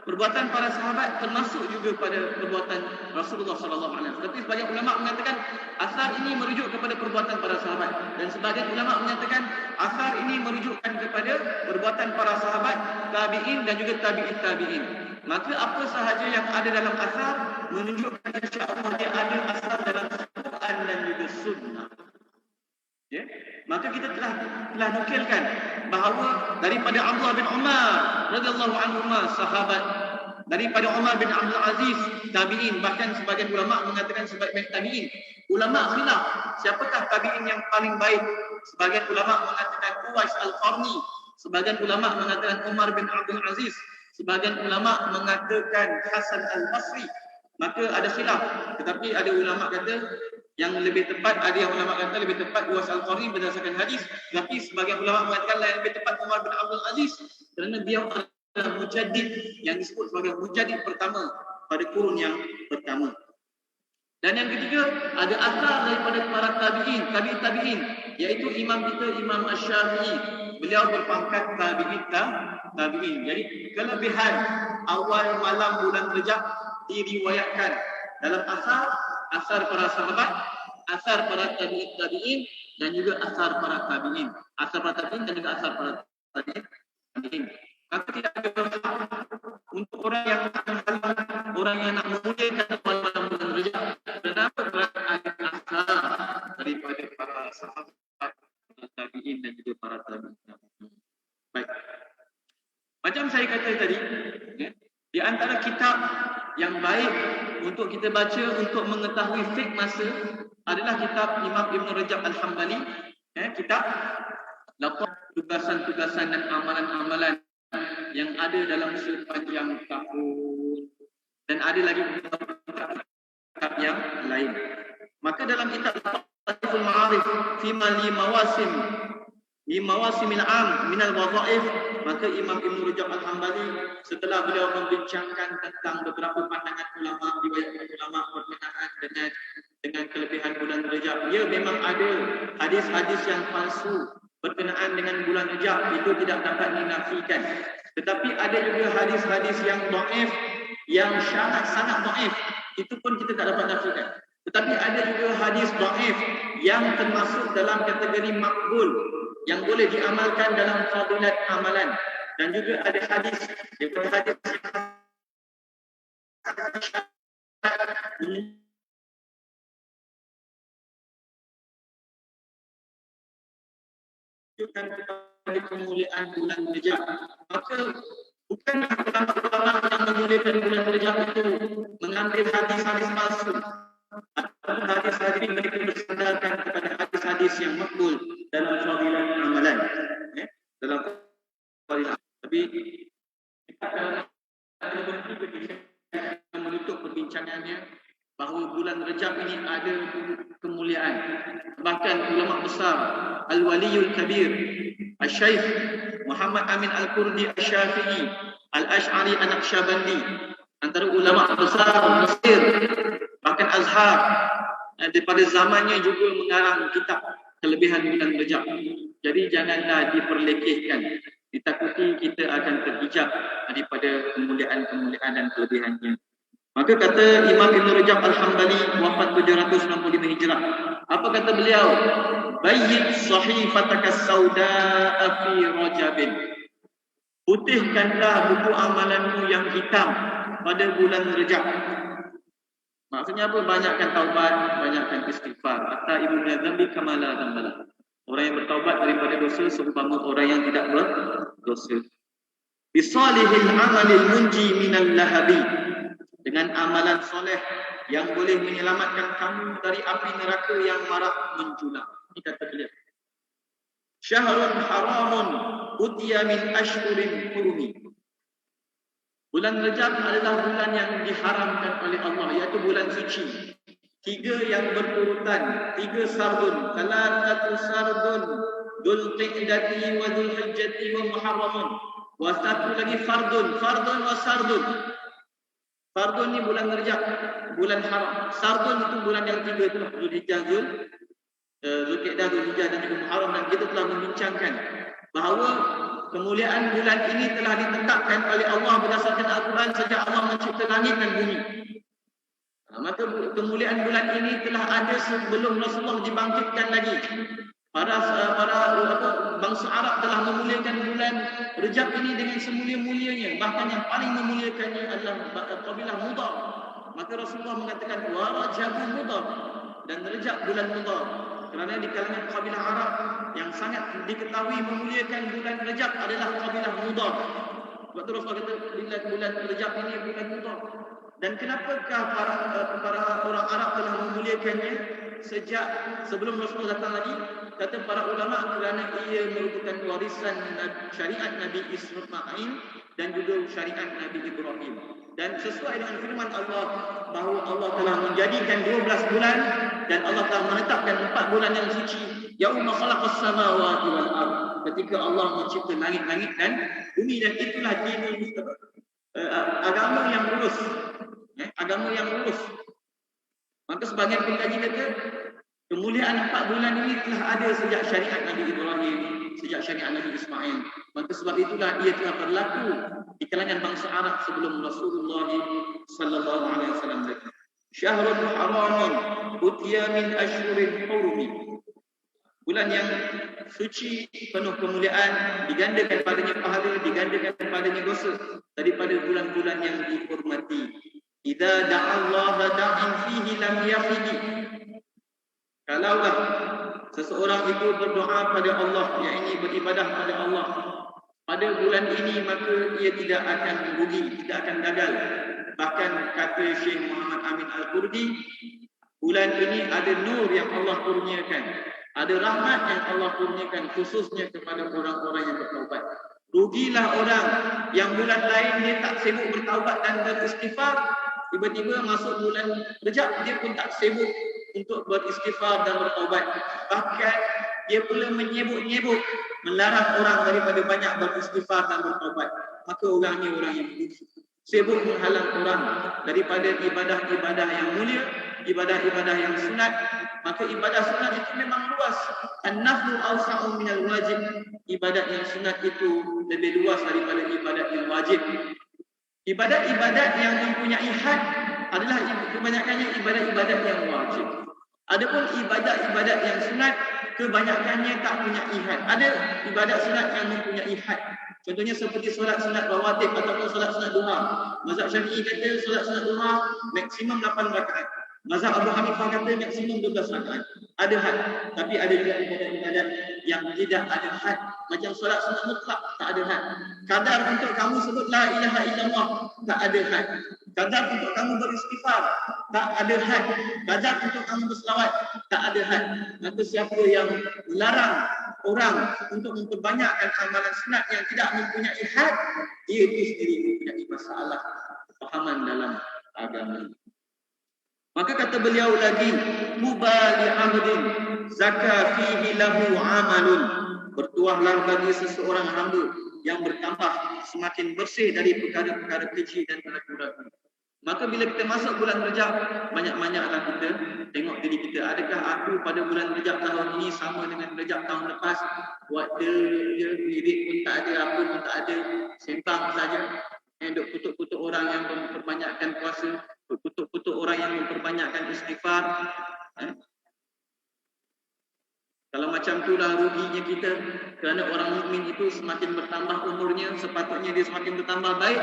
perbuatan para sahabat, termasuk juga pada perbuatan Rasulullah sallallahu alaihi wasallam. Tapi sebagian ulama mengatakan asar ini merujuk kepada perbuatan para sahabat, dan sebagian ulama mengatakan asar ini merujukkan kepada perbuatan para sahabat, tabi'in dan juga tabi'in. Maka apa sahaja yang ada dalam asar menunjukkan insya-Allah dia ada asar dalam Quran dan juga sunnah. Ya? Maka kita telah nukilkan bahawa daripada Abdullah bin Umar radhiyallahu anhu sahabat, daripada Umar bin Abdul Aziz tabi'in, bahkan sebagian ulama mengatakan sebaik-baik tabi'in. Ulama khilaf siapakah tabi'in yang paling baik. Sebagian ulama mengatakan Uwais Al-Qarni, sebagian ulama mengatakan Umar bin Abdul Aziz, sebagian ulama mengatakan Hasan Al-Basri. Maka ada khilaf, tetapi ada ulama kata yang lebih tepat, ada yang ulama kata lebih tepat Uwais Al-Qarni berdasarkan hadis, tapi sebagian ulama mengatakan yang lebih tepat Umar bin Abdul Aziz kerana beliau adalah mujaddid, yang disebut sebagai mujaddid pertama pada kurun yang pertama. Dan yang ketiga, ada asar daripada para tabi'in, iaitu imam kita Imam Asy-Syafi'i beliau berpangkat tabi'in. Jadi kelebihan awal malam bulan Rejab diriwayatkan dalam asar para sahabat, asar para tabi'in dan juga asar para tabi'in. Asar para tabi'in dan juga asar para tabi'in. Maka tidak ada masalah untuk orang yang nak memuliakan malam bulan Rejab. Kenapa? Kerana ada asar daripada para sahabat, tabi'in dan juga para tabi'in. Baik. Macam saya kata tadi, di antara kitab yang baik untuk kita baca untuk mengetahui fiqh masa adalah kitab Imam Ibn Rajab Al-Hambali, kitab tugasan-tugasan dan amalan-amalan yang ada dalam sepanjang tahun, dan ada lagi kitab yang lain. Maka dalam kitab Al Ma'arif fi mawasimil am min al-wadha'if, maka Imam Ibn Rajab Al-Hambali setelah beliau membincangkan tentang beberapa pandangan ulama, riwayat ulama berkenaan dengan kelebihan bulan Rajab, ya memang ada hadis-hadis yang palsu berkenaan dengan bulan Rajab, itu tidak dapat dinafikan. Tetapi ada juga hadis-hadis yang dhaif, yang sangat dhaif, itu pun kita tak dapat nafikan. Tetapi ada juga hadis dhaif yang termasuk dalam kategori makbul, yang boleh diamalkan dalam fadilat amalan. Dan juga ada hadis menunjukkan kepada kemuliaan bulan Rejab. Maka bukanlah ulama-ulama yang memuliakan bulan Rejab itu mengambil hadis-hadis palsu. Hadis-hadis mereka bersandarkan kepada hadis-hadis yang makbul dalam fadilat amalan. Dalam fadilat. Tapi kita akan berhenti menutup perbincangannya bahawa bulan Rejab ini ada kemuliaan. Bahkan ulama besar Al-Waliyul Kabir Al-Syaikh Muhammad Amin Al-Kurdi Al-Syafi'i Al-Ash'ari An-Naqsyabandi, antara ulama besar Mesir, bahkan Azhar, daripada zamannya juga mengarang kitab kelebihan bulan Rejab. Jadi janganlah diperlekehkan, ditakuti kita akan terhijab daripada kemuliaan-kemuliaan dan kelebihannya. Maka kata Imam Ibn Rajab Al-Hambali, wafat 765 Hijrah. Apa kata beliau? Bayyid sahifataka sauda'a fi Rajabin. Putihkanlah buku amalanmu yang hitam pada bulan Rejab. Maksudnya apa? Banyakkan taubat, banyakkan istighfar. Hatta ibu dzambi kama la dzambala. Orang yang bertaubat daripada dosa seumpama orang yang tidak berdosa. Bisalihil amalil munji minal lahabi. Dengan amalan soleh yang boleh menyelamatkan kamu dari api neraka yang marak menjulang. Ini kata beliau. Syahrun haramun utiya min ashhurin hurumi. Bulan Rejab adalah bulan yang diharamkan oleh Allah, iaitu bulan suci. 3 yang berurutan, 3 sardun, salatatu sardun, Dzulqa'dati wa Dzulhijjati wa Muharramun. Wa satu lagi fardun wa sardun. Fardun ni bulan Rejab, bulan haram. Sardun itu bulan yang 3 itulah, Dzulhijjah, Dzulqa'dah, Dzulhijjah dan juga Muharram, dan kita telah membincangkan bahawa kemuliaan bulan ini telah ditetapkan oleh Allah berdasarkan Al-Quran sejak Allah mencipta langit dan bumi. Maka kemuliaan bulan ini telah ada sebelum Rasulullah dibangkitkan lagi. Para bangsa Arab telah memuliakan bulan Rejab ini dengan semulia-mulianya. Bahkan yang paling memuliakannya adalah kabilah Mudar. Maka Rasulullah mengatakan wa Rajabun Mudar, dan Rejab bulan Mudar. Kerana di kalangan kabilah Arab yang sangat diketahui memuliakan bulan Rejab adalah kabilah Mudar. Sebab itu Rasulullah kata bulan Rejab ini bulan Mudar. Dan kenapakah para orang Arab telah memuliakannya sejak sebelum Rasulullah datang lagi? Kata para ulama, kerana ia merupakan warisan syariat Nabi Ismail dan juga syariat Nabi Ibrahim. Dan sesuai dengan firman Allah bahawa Allah telah menjadikan 12 bulan dan Allah telah menetapkan 4 bulan yang suci. Yauma khalaqas samawati wal ardh. Ketika Allah mencipta langit-langit dan bumi, dan itulah dinul agama yang lurus. Agama yang lurus. Maka sebagian pengkaji kata kemuliaan 4 bulan ini telah ada sejak syariat Nabi Ibrahim, sejak syariat Nabi Ismail. Maka sebab itulah ia telah berlaku di kalangan bangsa Arab sebelum Rasulullah sallallahu alaihi wasallam. Syahrul haramun utiya min ashhurin hurumi. Bulan yang suci penuh kemuliaan, digandakan padanya pahala, digandakan padanya dosa daripada bulan-bulan yang dihormati. Idza da'allaha da'in fihi lam yafidi. Kalaulah seseorang itu berdoa pada Allah, yakni beribadah pada Allah pada bulan ini, maka ia tidak akan rugi, tidak akan gagal. Bahkan kata Syekh Muhammad Amin Al-Qurdi, bulan ini ada nur yang Allah kurniakan, ada rahmat yang Allah kurniakan khususnya kepada orang-orang yang bertaubat. Rugilah orang yang bulan lain dia tak sibuk bertaubat dan beristighfar, tiba-tiba masuk bulan Rejab dia pun tak sibuk untuk beristighfar dan bertaubat. Bahkan dia pula menyebut-nyebut melarang orang daripada banyak beristighfar dan bertaubat. Maka orang ni orang yang rugi. Sibuk menghalang orang daripada ibadah-ibadah yang mulia, ibadah-ibadah yang sunat. Maka ibadah sunat itu memang luas. An-naflu awsa'u minal wajib. Ibadat yang sunat itu lebih luas daripada ibadat yang wajib. Ibadat-ibadat yang mempunyai had adalah kebanyakannya ibadat-ibadat yang wajib. Adapun ibadat-ibadat yang sunat kebanyakannya tak punya had. Ada ibadat sunat yang mempunyai had. Contohnya seperti solat sunat rawatib ataupun solat sunat duha. Mazhab Syafi'i kata solat sunat duha maksimum 8 rakaat. Mazhab Abu Hanifah kata maksimum 12 rakaat. Ada had. Tapi ada juga ibadat-ibadat yang tidak ada had. Macam solat sunat mutlak tak ada had. Kadar untuk kamu sebut la ilaha illallah tak ada had. Kadar untuk kamu beristighfar tak ada had. Kadar untuk kamu berselawat tak ada had. Maka siapa yang larang orang untuk memperbanyakkan amalan sunat yang tidak mempunyai had, dia itu sendiri mempunyai masalah kefahaman dalam agama. Maka kata beliau lagi, mubali amrin zaka fihi lahu amalun. Bertuahlah bagi seseorang hamba yang bertambah semakin bersih dari perkara-perkara keji dan ragu-ragu. Maka bila kita masuk bulan Rejab, banyak-banyaklah kita tengok diri kita. Adakah aku pada bulan Rejab tahun ini sama dengan Rejab tahun lepas? Buat dia lirik pun tak ada, apa pun tak ada, sembang saja. Duk kutuk-kutuk orang yang memperbanyakkan puasa, kutuk-kutuk orang yang memperbanyakkan istighfar. Kalau macam tu dah ruginya kita, kerana orang mukmin itu semakin bertambah umurnya, sepatutnya dia semakin bertambah baik.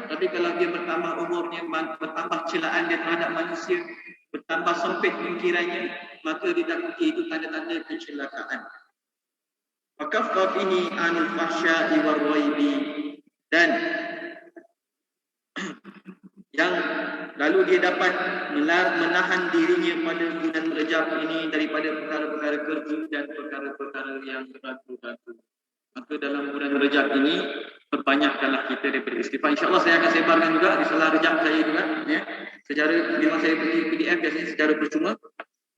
Tapi kalau dia bertambah umurnya, bertambah celaan dia terhadap manusia, bertambah sempit pemikirannya, maka ditakuti itu tanda-tanda kecelakaan. Fakaffa fihi anil fahsya'i warwaibi. Dan yang lalu dia dapat menahan dirinya pada bulan Rejab ini daripada perkara-perkara keji dan perkara-perkara yang ragu-ragu. Maka dalam bulan Rejab ini perbanyakkanlah kita daripada istighfar. InsyaAllah saya akan sebarkan juga di salah Rejab saya juga, ya. Secara memang saya beri PDF biasanya secara percuma,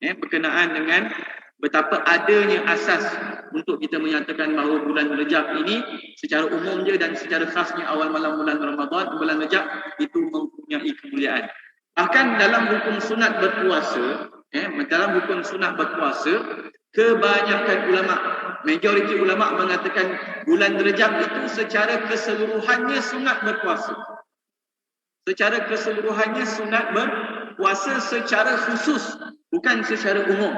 ya, berkenaan dengan betapa adanya asas untuk kita menyatakan bahawa bulan Rejab ini secara umum je dan secara khasnya awal malam bulan Ramadan, bulan Rejab itu mempunyai kemuliaan. Bahkan dalam hukum sunat berpuasa, dalam hukum sunat berpuasa, kebanyakan ulama, majoriti ulama mengatakan bulan Rejab itu secara keseluruhannya sunat berpuasa. Secara keseluruhannya sunat berpuasa secara khusus, bukan secara umum.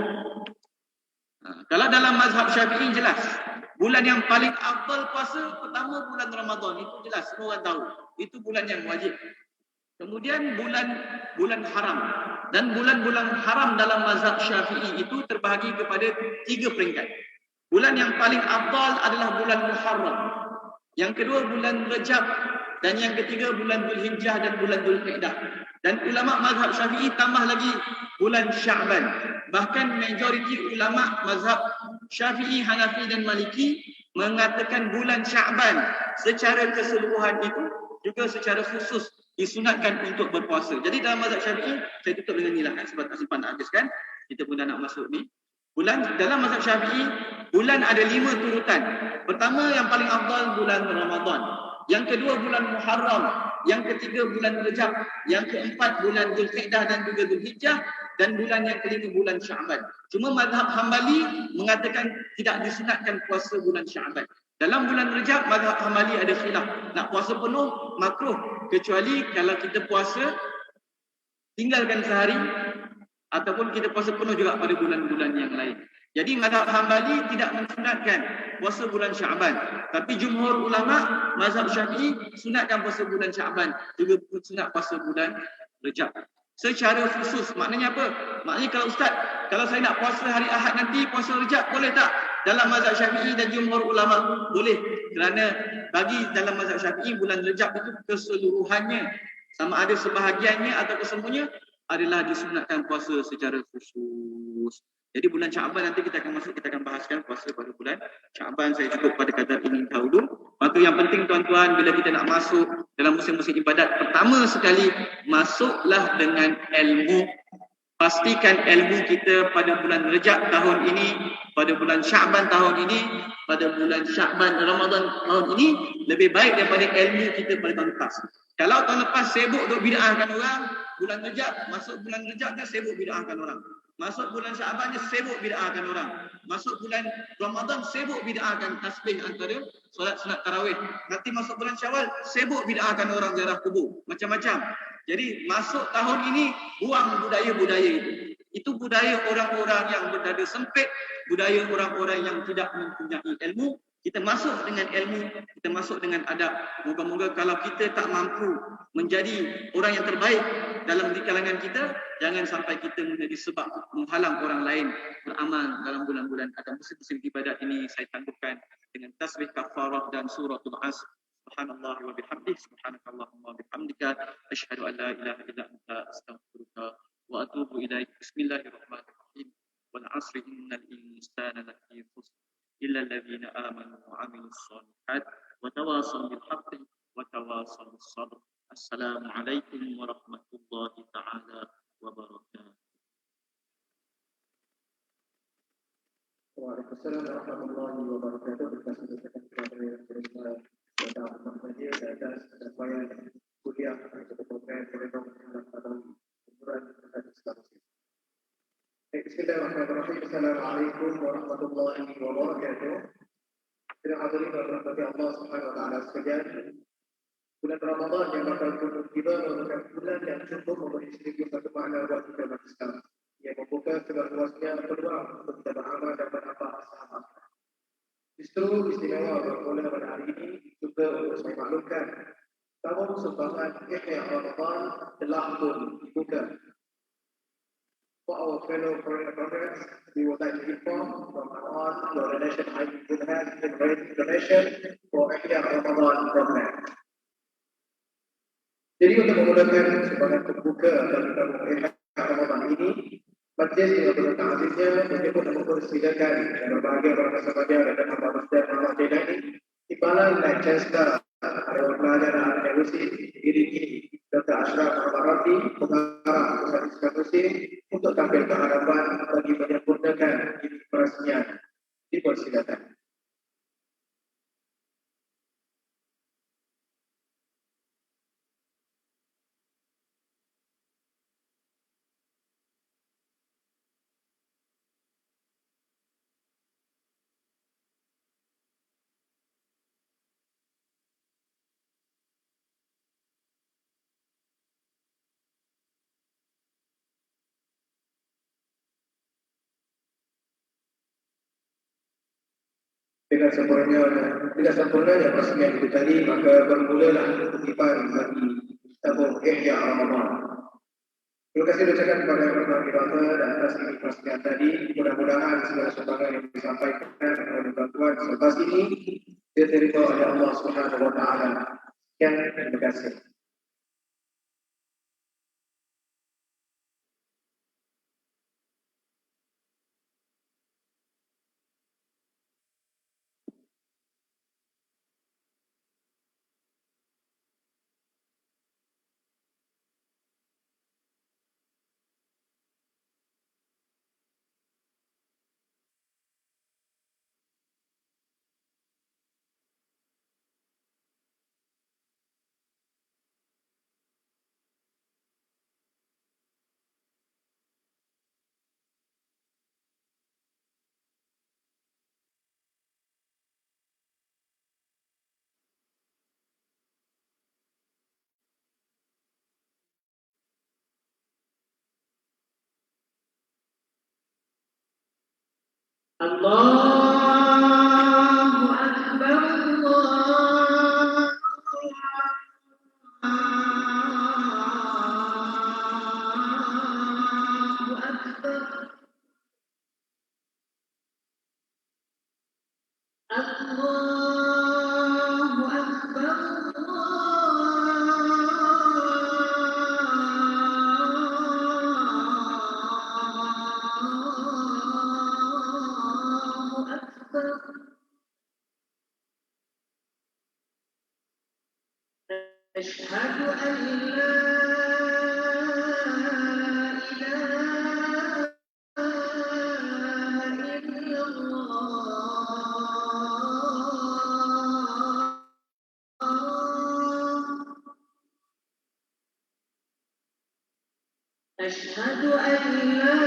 Kalau dalam mazhab Syafi'i jelas, bulan yang paling afdal puasa pertama bulan Ramadan, itu jelas semua orang tahu. Itu bulan yang wajib. Kemudian bulan haram, dan bulan-bulan haram dalam mazhab Syafi'i itu terbahagi kepada 3 peringkat. Bulan yang paling afdal adalah bulan Muharram. Yang kedua bulan Rejab, dan yang ketiga bulan Dzulhijjah dan bulan Dzulqa'dah. Dan ulama mazhab Syafi'i tambah lagi bulan Sya'ban. Bahkan majoriti ulama mazhab Syafi'i, Hanafi dan Maliki mengatakan bulan Sya'ban secara keseluruhan itu juga secara khusus disunatkan untuk berpuasa. Jadi dalam mazhab Syafi'i, saya tutup dengan inilah kan, sebab tak sempat nak habiskan, kita pun dah nak masuk ni. Dalam mazhab Syafi'i, bulan ada 5 turutan. Pertama yang paling afdal bulan Ramadan. Yang kedua bulan Muharram, yang ketiga bulan Rejab, yang keempat bulan Dzulqa'dah dan juga Dzulhijjah, dan bulan yang kelima bulan Sya'ban. Cuma mazhab Hambali mengatakan tidak disunatkan puasa bulan Sya'ban. Dalam bulan Rejab, mazhab Hambali ada khilaf. Nak puasa penuh, makruh. Kecuali kalau kita puasa, tinggalkan sehari, ataupun kita puasa penuh juga pada bulan-bulan yang lain. Jadi mazhab Hambali tidak mensunatkan puasa bulan Sya'ban. Tapi jumhur ulama mazhab Syafi'i sunatkan puasa bulan Sya'ban, juga sunat puasa bulan Rejab. Secara khusus, maknanya apa? Maknanya kalau ustaz, kalau saya nak puasa hari Ahad nanti, puasa Rejab, boleh tak? Dalam mazhab Syafi'i dan jumhur ulama, boleh. Kerana bagi dalam mazhab Syafi'i, bulan Rejab itu keseluruhannya, sama ada sebahagiannya atau kesemuanya, adalah disunatkan puasa secara khusus. Jadi bulan Sya'ban nanti kita akan bahaskan puasa pada bulan Sya'ban. Saya cukup pada kadar ini dahulu. Maka yang penting tuan-tuan, bila kita nak masuk dalam musim-musim ibadat, pertama sekali masuklah dengan ilmu. Pastikan ilmu kita pada bulan Rejab tahun ini, pada bulan Sya'ban tahun ini, pada bulan Sya'ban Ramadan tahun ini lebih baik daripada ilmu kita pada tahun lepas. Kalau tahun lepas sibuk duk bid'ahkan orang, bulan Rejab, masuk bulan Rejab dia sibuk bid'ahkan orang. Masuk bulan Sya'ban dia sibuk bid'ahkan orang. Masuk bulan Ramadan sibuk bid'ahkan tasbih antara solat sunat tarawih. Nanti masuk bulan Syawal sibuk bid'ahkan orang ziarah kubur. Macam-macam. Jadi masuk tahun ini buang budaya-budaya itu. Itu budaya orang-orang yang berdada sempit, budaya orang-orang yang tidak mempunyai ilmu. Kita masuk dengan ilmu, kita masuk dengan adab. Moga-moga kalau kita tak mampu menjadi orang yang terbaik dalam di kalangan kita, jangan sampai kita menjadi sebab menghalang orang lain beramal dalam bulan-bulan atau musim-musim ibadat ini. Saya tangguhkan dengan tasbih kafarah dan suratul Asr. Subhanallah wa bihamdih, subhanakallahumma wa bihamdika, asyhadu an la ilaha illa anta, astaghfiruka wa atubu ilaik. Bismillahirrahmanirrahim. Wal 'asri innal insana lafi khusr illa alladhina amanu wa 'amilus shalihat wa tawasaw bil haqqi wa tawasaw bis sabr. Assalamualaikum warahmatullahi taala wabarakatuh. Waalaikumsalam warahmatullahi wabarakatuh. Terima kasih kepada Muhammadiyah dan atas upaya kuliah untuk program dalam ukuran Islam. Bismillahirrahmanirrahim. Assalamualaikum warahmatullahi wabarakatuh. Terima kasih kepada Allah Subhanahu wa taala sekalian. Bulan Ramadan yang bakal tiba merupakan bulan yang cukup memberi sedikit satu makna buat kita berislam. Ia membuka seluas-luasnya peluang untuk kita beramal dan menambah sahabat. Justru istimewa bermula pada hari ini juga untuk saya maklumkan tahun sumbangan Ihya Ramadan telah pun dibuka. For our fellow foreign partners, we would like to inform from now on your donation would have been raised donation for Ihya Ramadan program. Jadi untuk memudahkan sumbangan pembuka dan Ihya Ramadan ini, Majlis yang berletak aziznya menyebut dan mempersilakan dan berbahagia para sahabat dan hamba Ustaz Muhammad Jailani Timbalan dan Chancellor Dewan Pelajaran Universiti Diri Dr. Ashraf Al-Barafi Pengarah Pusat Islam Muslim untuk tampil ke hadapan bagi menyempurnakan peresmian. Dipersilakan. Dengan sempurnanya peresmian itu tadi, maka bermulalah kutipan bagi tabung Ihya Ramadan. Terima kasih ucapkan kepada Tuan Dirata dan atas ini peresmian tadi. Mudah-mudahan segala sumbangan yang disampaikan oleh bantuan selepas ini diterima oleh Allah Subhanahu wa taala. Sekian, terima kasih. Allahu Akbar, Allahu Akbar. Allahu Akbar, Allahu Akbar. Asyhadu an la ilaha illallah. أشهد أن لا